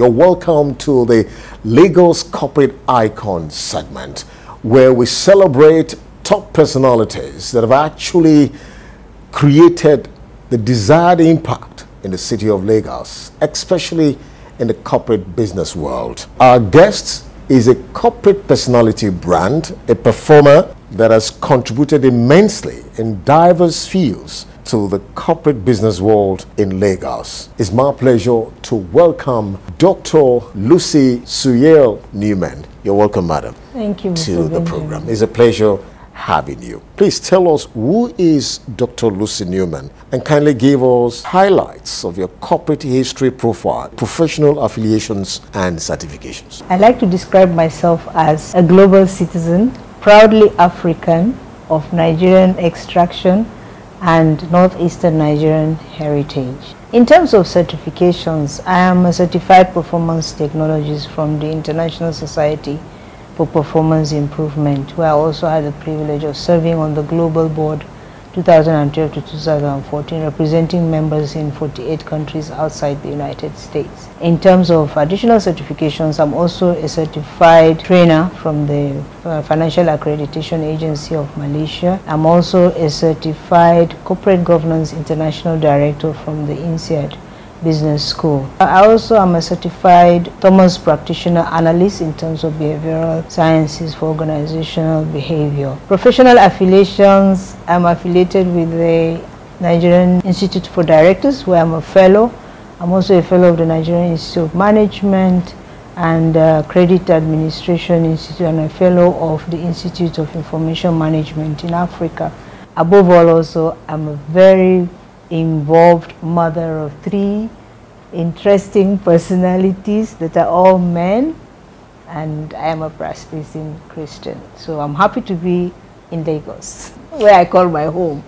You're welcome to the Lagos Corporate Icon segment, where we celebrate top personalities that have actually created the desired impact in the city of Lagos, especially in the corporate business world. Our guest is a corporate personality brand, a performer that has contributed immensely in diverse fields to the corporate business world in Lagos. It's my pleasure to welcome Dr. Lucy Surhyel Newman. You're welcome, madam. Thank you, to the program. It's a pleasure having you. Please tell us, who is Dr. Lucy Newman, and kindly give us highlights of your corporate history profile, professional affiliations and certifications. I like to describe myself as a global citizen, proudly African, of Nigerian extraction and northeastern Nigerian heritage. In terms of certifications, I am a certified performance technologist from the International Society for Performance Improvement, where I also had the privilege of serving on the global board 2012 to 2014, representing members in 48 countries outside the United States. In terms of additional certifications, I'm also a certified trainer from the Financial Accreditation Agency of Malaysia. I'm also a certified Corporate Governance International Director from the INSEAD Business School. I also am a certified Thomas Practitioner Analyst in terms of behavioral sciences for organizational behavior. Professional affiliations, I'm affiliated with the Nigerian Institute for Directors, where I'm a fellow. I'm also a fellow of the Nigerian Institute of Management and Credit Administration Institute, and a fellow of the Institute of Information Management in Africa. Above all, also, I'm a very involved mother of 3 interesting personalities that are all men, and I am a practicing Christian. So I'm happy to be in Lagos, where I call my home.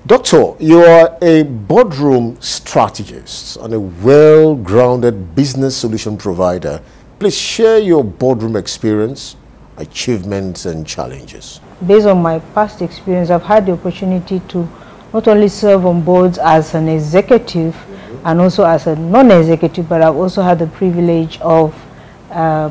Doctor, you are a boardroom strategist and a well-grounded business solution provider. Please share your boardroom experience, achievements and challenges. Based on my past experience, I've had the opportunity to not only serve on boards as an executive and also as a non-executive, but I've also had the privilege of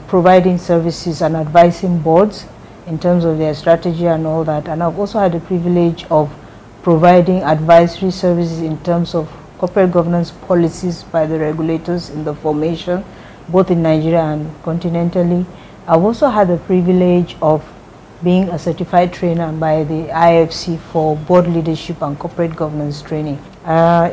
providing services and advising boards in terms of their strategy and all that. And I've also had the privilege of providing advisory services in terms of corporate governance policies by the regulators in the formation, both in Nigeria and continentally. I've also had the privilege of being a certified trainer by the IFC for board leadership and corporate governance training.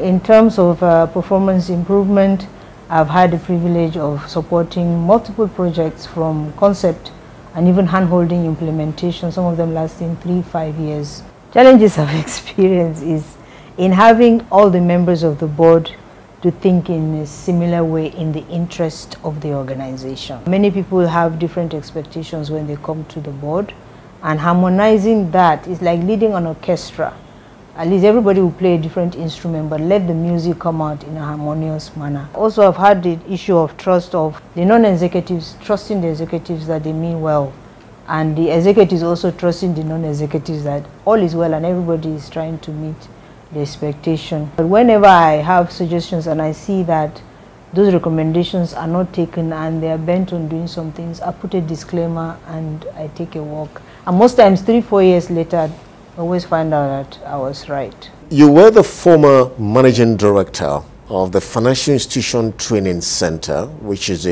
In terms of performance improvement, I've had the privilege of supporting multiple projects from concept and even hand-holding implementation, some of them lasting 3-5 years. Challenges I've experienced is in having all the members of the board to think in a similar way in the interest of the organization. Many people have different expectations when they come to the board, and harmonizing that is like leading an orchestra. At least everybody will play a different instrument, but let the music come out in a harmonious manner. Also, I've had the issue of trust of the non-executives trusting the executives that they mean well, and the executives also trusting the non-executives that all is well and everybody is trying to meet the expectation. But whenever I have suggestions and I see that those recommendations are not taken and they are bent on doing some things, I put a disclaimer and I take a walk. And most times 3-4 years later, I always find out that I was right. You were the former managing director of the Financial Institution Training Center, which is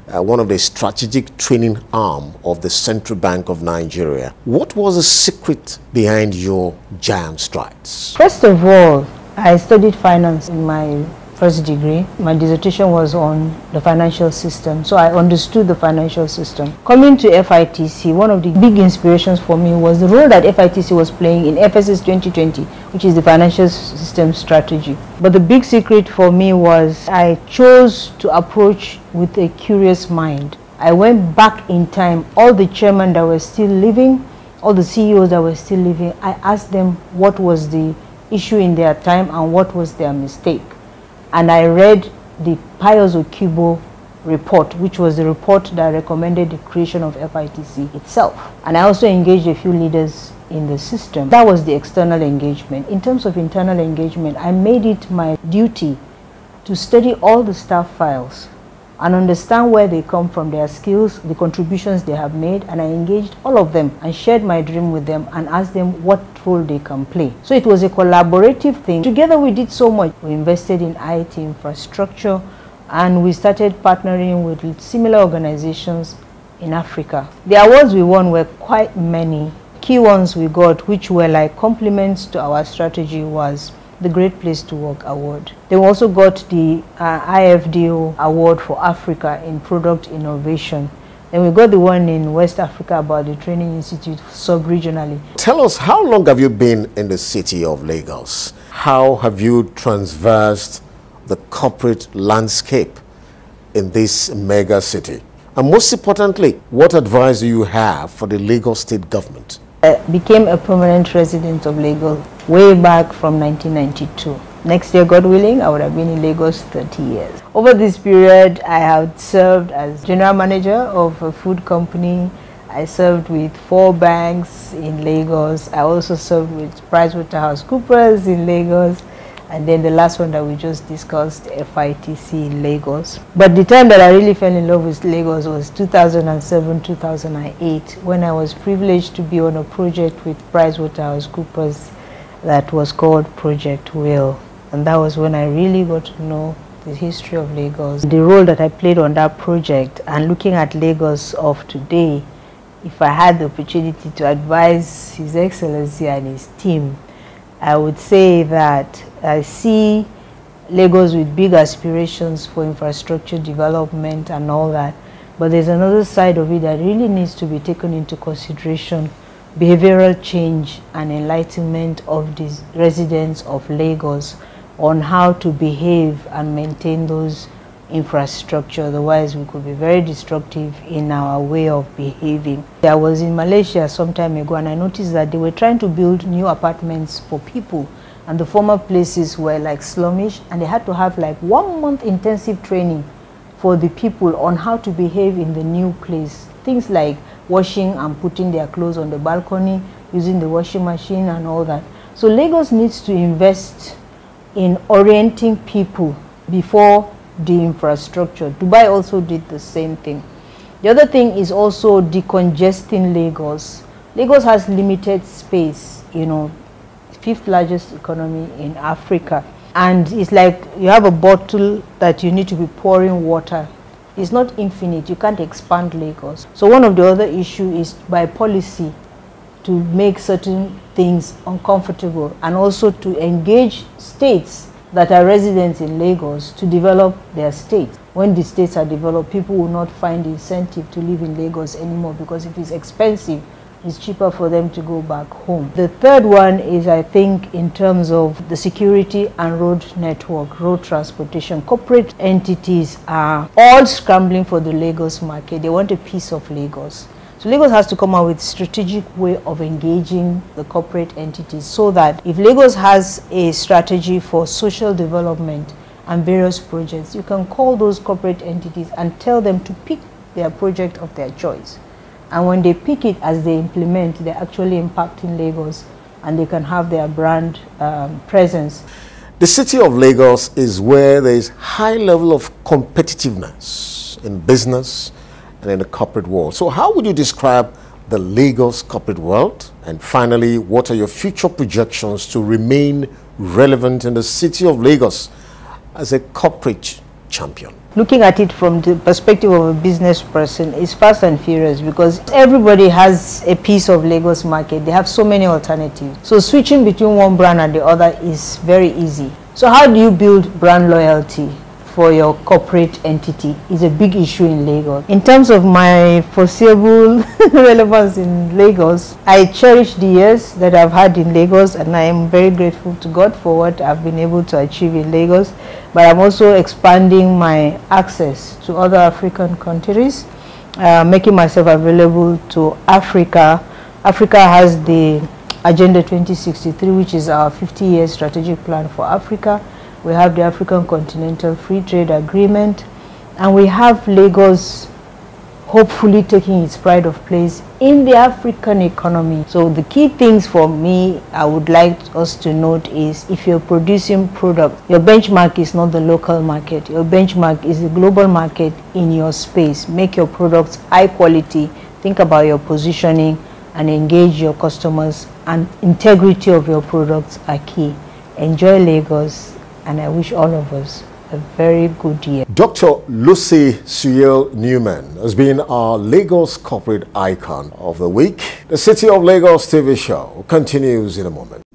one of the strategic training arm of the Central Bank of Nigeria. What was the secret behind your giant strides? First of all, I studied finance in my first degree. My dissertation was on the financial system, so I understood the financial system. Coming to FITC, one of the big inspirations for me was the role that FITC was playing in FSS 2020, which is the financial system strategy. But the big secret for me was I chose to approach with a curious mind. I went back in time, all the chairmen that were still living, all the CEOs that were still living, I asked them what was the issue in their time and what was their mistake. And I read the Pius Okubo report, which was the report that recommended the creation of FITC itself. And I also engaged a few leaders in the system. That was the external engagement. In terms of internal engagement, I made it my duty to study all the staff files and understand where they come from, their skills, the contributions they have made, and I engaged all of them and shared my dream with them and asked them what role they can play. So it was a collaborative thing. Together we did so much. We invested in IT infrastructure, and we started partnering with similar organizations in Africa. The awards we won were quite many. Key ones we got, which were like compliments to our strategy, was the Great Place to Work Award. They also got the IFDO Award for Africa in Product Innovation. Then we got the one in West Africa about the Training Institute sub-regionally. Tell us, how long have you been in the city of Lagos? How have you traversed the corporate landscape in this mega city? And most importantly, what advice do you have for the Lagos state government? I became a permanent resident of Lagos way back from 1992. Next year, God willing, I would have been in Lagos 30 years. Over this period, I have served as general manager of a food company. I served with 4 banks in Lagos. I also served with PricewaterhouseCoopers in Lagos. And then the last one that we just discussed, FITC in Lagos. But the time that I really fell in love with Lagos was 2007-2008, when I was privileged to be on a project with PricewaterhouseCoopers that was called Project Will. And that was when I really got to know the history of Lagos. The role that I played on that project, and looking at Lagos of today, if I had the opportunity to advise His Excellency and his team, I would say that I see Lagos with big aspirations for infrastructure development and all that, but there's another side of it that really needs to be taken into consideration: behavioral change and enlightenment of the residents of Lagos on how to behave and maintain those infrastructure. Otherwise we could be very destructive in our way of behaving. I was in Malaysia some time ago, and I noticed that they were trying to build new apartments for people, and the former places were like slummish, and they had to have like 1 month intensive training for the people on how to behave in the new place. Things like washing and putting their clothes on the balcony, using the washing machine and all that. So Lagos needs to invest in orienting people before the infrastructure. Dubai also did the same thing. The other thing is also decongesting Lagos. Lagos has limited space, you know, 5th largest economy in Africa. And it's like you have a bottle that you need to be pouring water. It's not infinite. You can't expand Lagos. So one of the other issues is by policy to make certain things uncomfortable, and also to engage states that are residents in Lagos to develop their state. When the states are developed, people will not find the incentive to live in Lagos anymore, because if it's expensive, it's cheaper for them to go back home. The third one is, I think, in terms of the security and road network, road transportation. Corporate entities are all scrambling for the Lagos market. They want a piece of Lagos. So Lagos has to come up with a strategic way of engaging the corporate entities, so that if Lagos has a strategy for social development and various projects, you can call those corporate entities and tell them to pick their project of their choice. And when they pick it, as they implement, they're actually impacting Lagos, and they can have their brand presence. The city of Lagos is where there is high level of competitiveness in business and in the corporate world. So how would you describe the Lagos corporate world? And finally, what are your future projections to remain relevant in the city of Lagos as a corporate champion? Looking at it from the perspective of a business person is fast and furious, because everybody has a piece of Lagos market. They have so many alternatives. So switching between one brand and the other is very easy. So how do you build brand loyalty for your corporate entity is a big issue in Lagos. In terms of my foreseeable relevance in Lagos, I cherish the years that I've had in Lagos, and I am very grateful to God for what I've been able to achieve in Lagos. But I'm also expanding my access to other African countries, making myself available to Africa. Africa has the Agenda 2063, which is our 50-year strategic plan for Africa. We have the African Continental Free Trade Agreement, and we have Lagos hopefully taking its pride of place in the African economy. So the key things for me I would like us to note is, if you're producing product, your benchmark is not the local market. Your benchmark is the global market in your space. Make your products high quality. Think about your positioning and engage your customers, and integrity of your products are key. Enjoy Lagos, and I wish all of us a very good year. Dr. Lucy Surhyel Newman has been our Lagos corporate icon of the week. The City of Lagos TV show continues in a moment.